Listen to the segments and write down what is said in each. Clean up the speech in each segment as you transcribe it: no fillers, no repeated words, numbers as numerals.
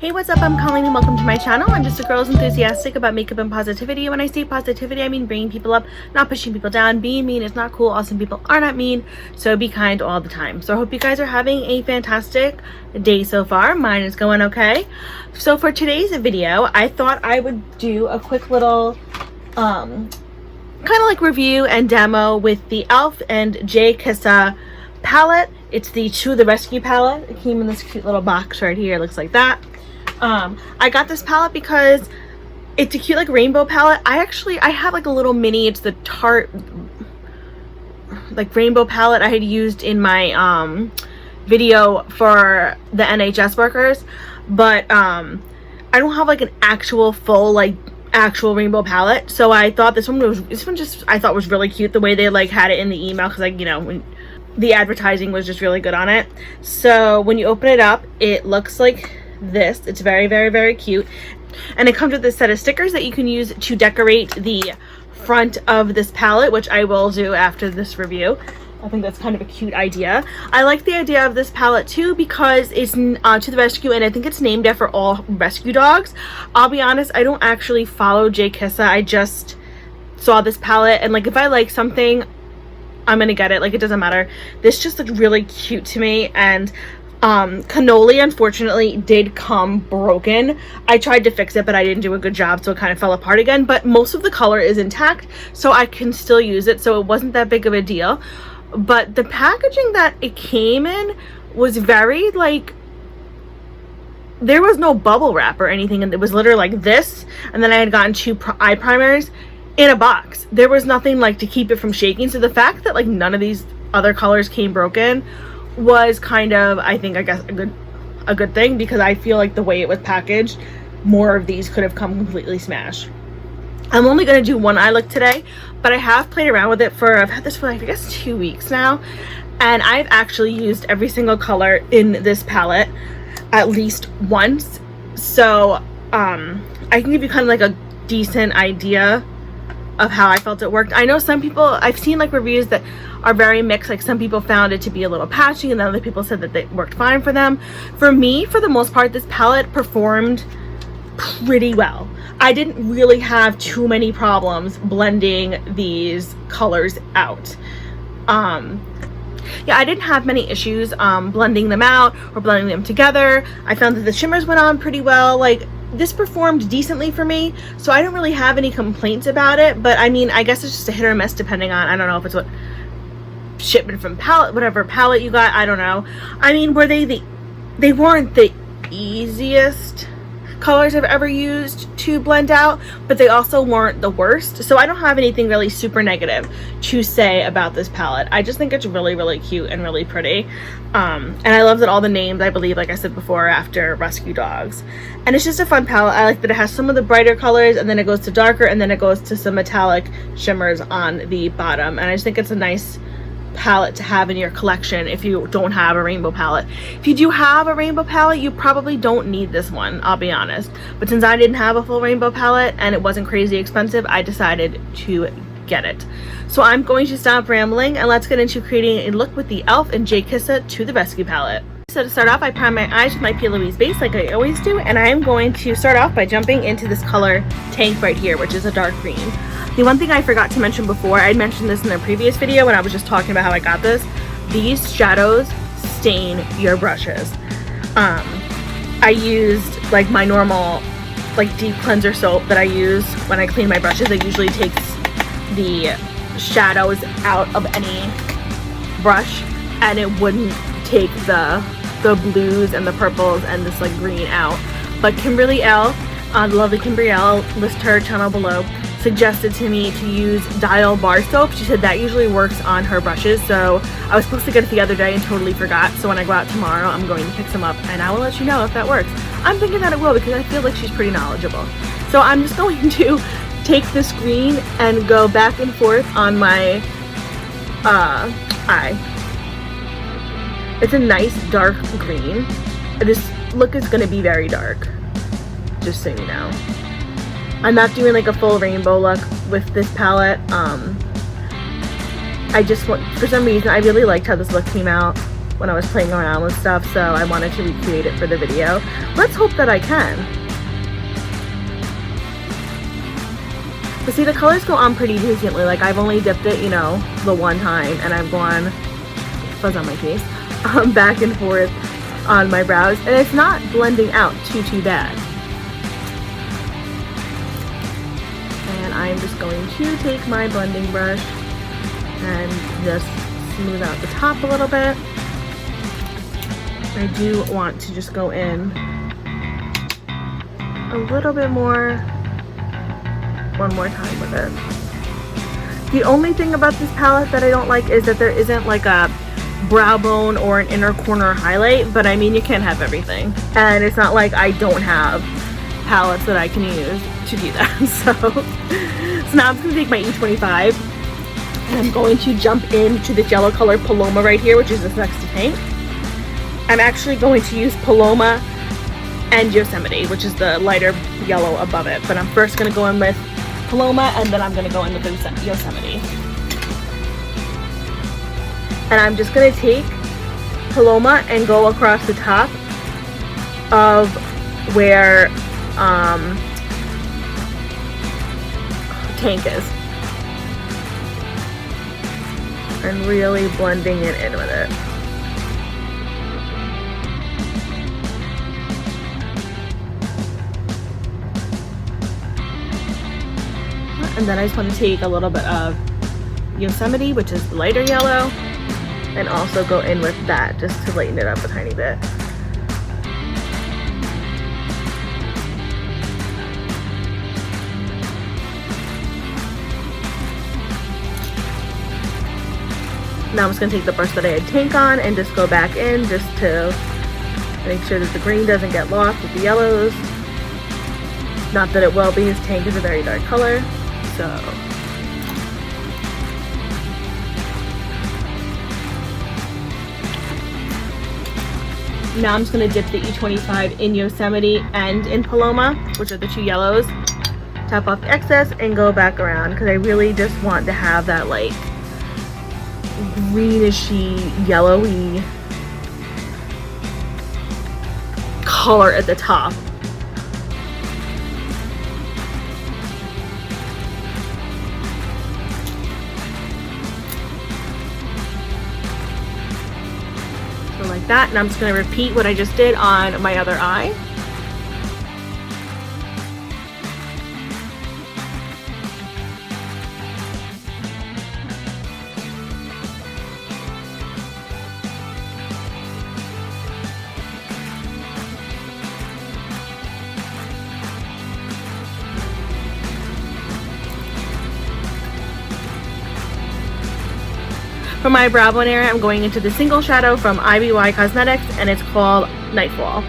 Hey, what's up? I'm Colleen and welcome to my channel. I'm just a girl who's enthusiastic about makeup and positivity. When I say positivity, I mean bringing people up, not pushing people down. Being mean is not cool. Awesome people are not mean, so be kind all the time. So I hope you guys are having a fantastic day so far. Mine is going okay. So for today's video, I thought I would do a quick little kind of like review and demo with the e.l.f. and JKissa palette. It's the To The Rescue palette. It came in this cute little box right here. It looks like that. I got this palette because it's a cute like rainbow palette. I have like a little mini, it's the Tarte like rainbow palette I had used in my video for the NHS workers, but I don't have like an actual full like actual rainbow palette. So I thought this one I thought was really cute the way they like had it in the email, because like, you know, when the advertising was just really good on it. So when you open it up, it looks like this. It's very, very, very cute, and it comes with this set of stickers that you can use to decorate the front of this palette, which I will do after this review. I think that's kind of a cute idea. I like the idea of this palette too because it's To The Rescue, and I think it's named after all rescue dogs. I'll be honest, I don't actually follow JKissa. I just saw this palette, and like if I like something, I'm gonna get it. Like it doesn't matter. This just looked really cute to me, and cannoli unfortunately did come broken. I tried to fix it, but I didn't do a good job, so it kind of fell apart again, but most of the color is intact, so I can still use it, so it wasn't that big of a deal. But the packaging that it came in was very like, there was no bubble wrap or anything, and it was literally like this, and then I had gotten two eye primers in a box. There was nothing like to keep it from shaking, so the fact that like none of these other colors came broken was kind of, I think, I guess a good thing, because I feel like the way it was packaged, more of these could have come completely smashed. I'm only going to do one eye look today, but I have played around with it for, I've had this for like, I guess 2 weeks now, and I've actually used every single color in this palette at least once, so I can give you kind of like a decent idea of how I felt it worked. I know some people, I've seen like reviews that are very mixed. Like some people found it to be a little patchy, and then other people said that it worked fine for them. For me, for the most part, this palette performed pretty well. I didn't really have too many problems blending these colors out. Yeah, I didn't have many issues blending them out or blending them together. I found that the shimmers went on pretty well. Like, this performed decently for me, so I don't really have any complaints about it. But I mean, I guess it's just a hit or miss depending on, I don't know if it's what shipment from palette, whatever palette you got, I don't know. I mean, were they weren't the easiest colors I've ever used to blend out, but they also weren't the worst, so I don't have anything really super negative to say about this palette. I just think it's really, really cute and really pretty, and I love that all the names, I believe, like I said before, are after rescue dogs, and it's just a fun palette. I like that it has some of the brighter colors, and then it goes to darker, and then it goes to some metallic shimmers on the bottom, and I just think it's a nice palette to have in your collection if you don't have a rainbow palette. If you do have a rainbow palette, you probably don't need this one, I'll be honest, but since I didn't have a full rainbow palette and it wasn't crazy expensive, I decided to get it. So I'm going to stop rambling and let's get into creating a look with the e.l.f. and JKissa To The Rescue palette. So to start off, I prime my eyes with my Louise Base like I always do, and I am going to start off by jumping into this color Tank right here, which is a dark green. The one thing I forgot to mention before, I mentioned this in the previous video when I was just talking about how I got this, these shadows stain your brushes. I used like my normal like deep cleanser soap that I use when I clean my brushes. It usually takes the shadows out of any brush, and it wouldn't take the blues and the purples and this like green out. But Kimberly L, the lovely Kimberly L, list her channel below, suggested to me to use Dial bar soap. She said that usually works on her brushes, so I was supposed to get it the other day and totally forgot, so when I go out tomorrow I'm going to pick some up and I will let you know if that works. I'm thinking that it will, because I feel like she's pretty knowledgeable. So I'm just going to take this green and go back and forth on my eye. It's a nice dark green. This look is going to be very dark, just so you know. I'm not doing like a full rainbow look with this palette. I just want, for some reason, I really liked how this look came out. when I was playing around with stuff, so I wanted to recreate it for the video. Let's hope that I can. But see, the colors go on pretty decently. Like, I've only dipped it, you know, the one time, and I've gone, fuzz on my face, back and forth on my brows, and it's not blending out too bad. And I'm just going to take my blending brush and just smooth out the top a little bit. I do want to just go in a little bit more, one more time with it. The only thing about this palette that I don't like is that there isn't like a brow bone or an inner corner highlight, but I mean, you can't have everything. And it's not like I don't have palettes that I can use to do that. So now I'm just gonna take my E25 and I'm going to jump into this yellow color Paloma right here, which is this next to pink. I'm actually going to use Paloma and Yosemite, which is the lighter yellow above it. But I'm first going to go in with Paloma, and then I'm going to go in with Yosemite. And I'm just going to take Paloma and go across the top of where Tank is. And really blending it in with it. And then I just want to take a little bit of Yosemite, which is the lighter yellow, and also go in with that just to lighten it up a tiny bit. Now I'm just going to take the brush that I had Tank on and just go back in just to make sure that the green doesn't get lost with the yellows. Not that it will be, his Tank is a very dark color. So now I'm just going to dip the E25 in Yosemite and in Paloma, which are the two yellows. Tap off the excess and go back around because I really just want to have that like greenish-y, yellowy color at the top. Like that, and I'm just going to repeat what I just did on my other eye. For my brow bone area, I'm going into the single shadow from IBY Cosmetics, and it's called Nightfall.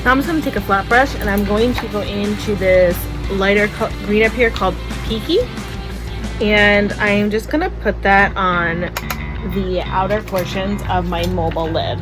Now I'm just going to take a flat brush and I'm going to go into this lighter green up here called Peaky. And I'm just going to put that on the outer portions of my mobile lid.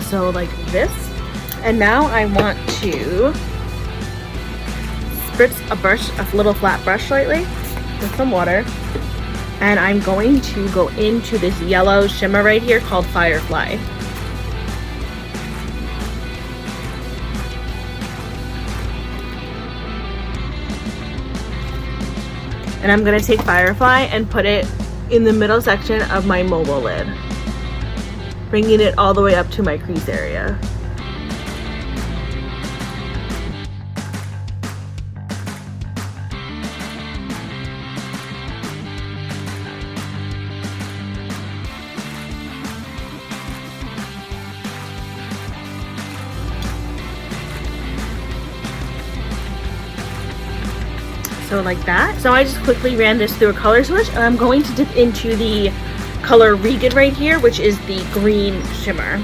So like this, and now I want to spritz a little flat brush slightly with some water, and I'm going to go into this yellow shimmer right here called Firefly. And I'm gonna take Firefly and put it in the middle section of my mobile lid, bringing it all the way up to my crease area. So like that. So I just quickly ran this through a color switch, and I'm going to dip into the color Regan right here, which is the green shimmer.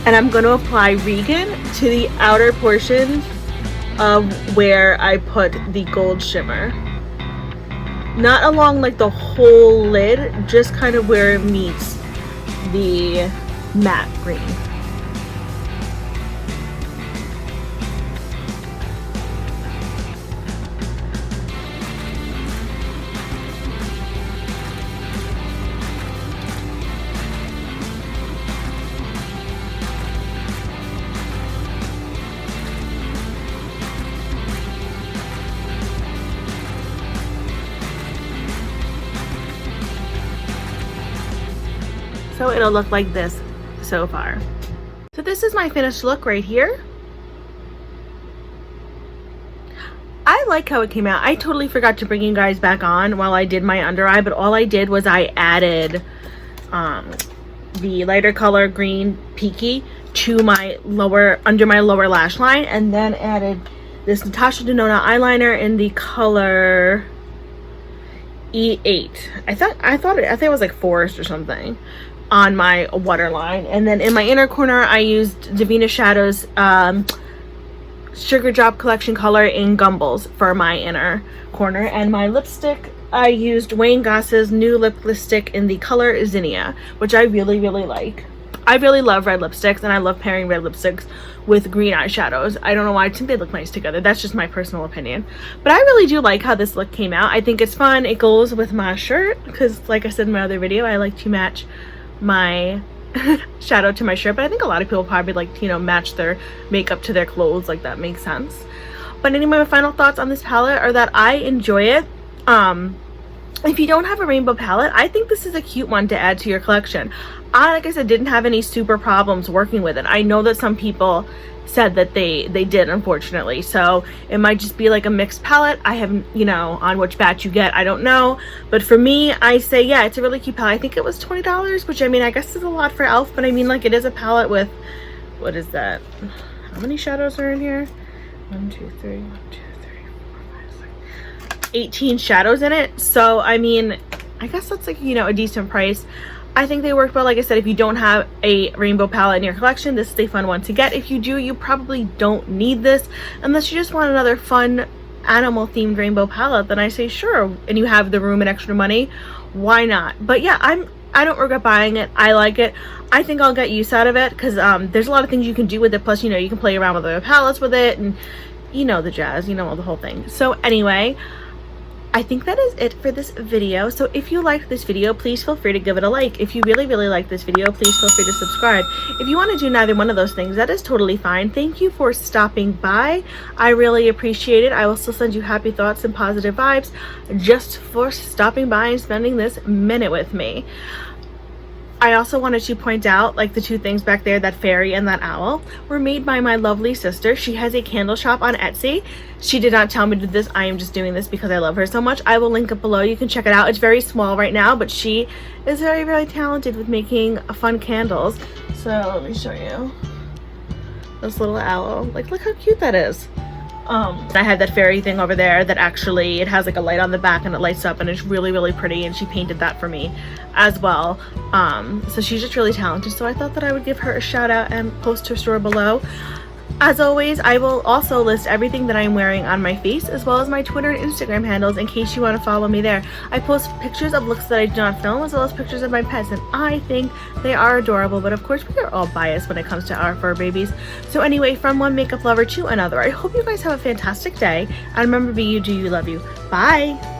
And I'm going to apply Regan to the outer portion of where I put the gold shimmer. Not along like the whole lid, just kind of where it meets the matte green. So it'll look like this so far. So this is my finished look right here. I like how it came out. I totally forgot to bring you guys back on while I did my under eye, but all I did was I added the lighter color green Peaky to my under my lower lash line, and then added this Natasha Denona eyeliner in the color E8. I thought it was like Forest or something on my waterline. And then in my inner corner I used Devinah Shadows Sugar Drop Collection color in Gumbles for my inner corner. And my lipstick, I used Wayne Goss's new lip lipstick in the color Zinnia, which I really like. I really love red lipsticks, and I love pairing red lipsticks with green eyeshadows. I don't know why, I think they look nice together. That's just my personal opinion. But I really do like how this look came out. I think it's fun. It goes with my shirt because, like I said in my other video, I like to match my shadow to my shirt. But I think a lot of people probably like to, you know, match their makeup to their clothes. Like, that makes sense. But anyway, my final thoughts on this palette are that I enjoy it. If you don't have a rainbow palette, I think this is a cute one to add to your collection. I, like I said, didn't have any super problems working with it. I know that some people said that they did, unfortunately. So it might just be like a mixed palette. I haven't, you know, on which batch you get, I don't know. But for me, I say, yeah, it's a really cute palette. I think it was $20, which, I mean, I guess is a lot for e.l.f. But I mean, like, it is a palette with, what is that? How many shadows are in here? 1, 2, 3, 1, 2, 18 shadows in it. So I mean, I guess that's like, you know, a decent price. I think they work well. Like I said, if you don't have a rainbow palette in your collection, this is a fun one to get. If you do, you probably don't need this unless you just want another fun animal themed rainbow palette. Then I say sure, and you have the room and extra money, why not? But yeah, I don't regret buying it. I like it. I think I'll get use out of it because there's a lot of things you can do with it. Plus, you know, you can play around with other palettes with it, and you know the jazz, you know, the whole thing. So anyway, I think that is it for this video. So if you liked this video, please feel free to give it a like. If you really like this video, please feel free to subscribe. If you want to do neither one of those things, that is totally fine. Thank you for stopping by. I really appreciate it. I will still send you happy thoughts and positive vibes just for stopping by and spending this minute with me. I also wanted to point out, like, the two things back there, that fairy and that owl, were made by my lovely sister. She has a candle shop on Etsy. She did not tell me to do this. I am just doing this because I love her so much. I will link it below. You can check it out. It's very small right now, but she is very talented with making fun candles. So let me show you this little owl. Like, look how cute that is. I had that fairy thing over there that actually, it has like a light on the back and it lights up, and it's really pretty, and she painted that for me as well. So she's just really talented, so I thought that I would give her a shout out and post her store below. As always, I will also list everything that I'm wearing on my face, as well as my Twitter and Instagram handles, in case you want to follow me there. I post pictures of looks that I do not film, as well as pictures of my pets, and I think they are adorable. But of course, we are all biased when it comes to our fur babies. So anyway, from one makeup lover to another, I hope you guys have a fantastic day. And remember, be you, do you, love you. Bye!